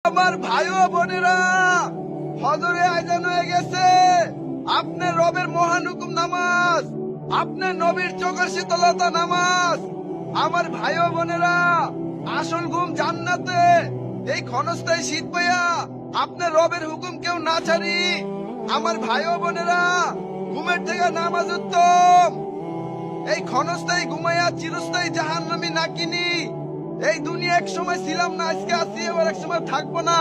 আমার ভাই ও বোনেরা, ফজরে আজান হয়ে গেছে। আপনার রবের মহান হুকুম নামাজ, আপনার নবীর চোখের শীতলতা নামাজ। আমার ভাই ও বোনেরা, আসল ঘুম জান্নাতে। এই ক্ষণস্থায়ী শীত পাইয়া আপনার রবের হুকুম কেউ না ছাড়ি। আমার ভাই ও বোনেরা, ঘুমের থেকে নামাজ উত্তম। এই ক্ষণস্থায়ী ঘুমাইয়া চিরস্থায়ী জাহান্নামী না কিনি। এই দুনিয়া এক সময় ছিলাম না, আজকে আছি, এবার এক সময় থাকবো না।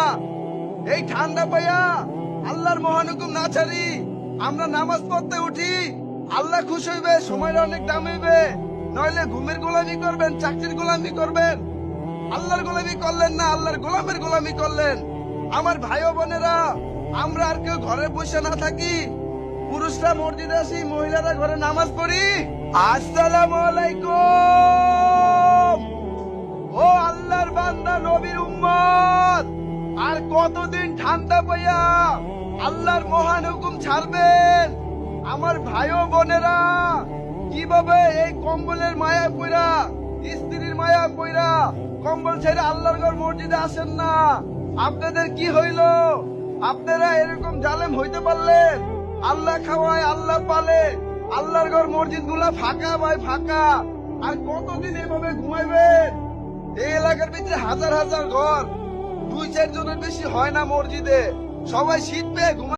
এই ঠান্ডা পাইয়া আল্লাহর মহান হুকুম না ছাড়ি আমরা নামাজ পড়তে উঠি। আল্লাহ খুশ হইবে, সময়টা অনেক দাম হইবে। নইলে ঘুমের গোলামি করবেন, চাকরির গোলামি করবেন। আল্লাহর গোলামি করলেন না, আল্লাহর গোলামের গোলামি করলেন। আমার ভাই ও বোনেরা, আমরা আর কেউ ঘরে বসে না থাকি। পুরুষরা মসজিদে আসি, মহিলারা ঘরে নামাজ পড়ি। আসসালামু আলাইকুম। ও আল্লাহর বান্দা, নবীর উম্মত, আর কতদিন ঠান্ডা পাইয়া আল্লাহর মহান হুকুম ছাড়বেন? আমার ভাই ও বোনেরা, কিভাবে এই কম্বলের মায়া পইরা, স্ত্রীর মায়া পইরা কম্বল ছেড়ে আল্লাহর ঘর মসজিদে আসেন না? আপনাদের কি হইল? আপনারা এরকম জালেম হইতে পারলেন? আল্লাহ খাওয়ায়, আল্লাহ পালে, আল্লাহর ঘর মসজিদ গুলা ফাঁকা ভাই ফাঁকা। আর কতদিন এভাবে ঘুমাইবেন? এই এলাকার ভিতরে হাজার হাজার ঘর, 2-4 জনের বেশি হয় না মসজিদে। সবাই শীত পেয়ে ঘুমায়।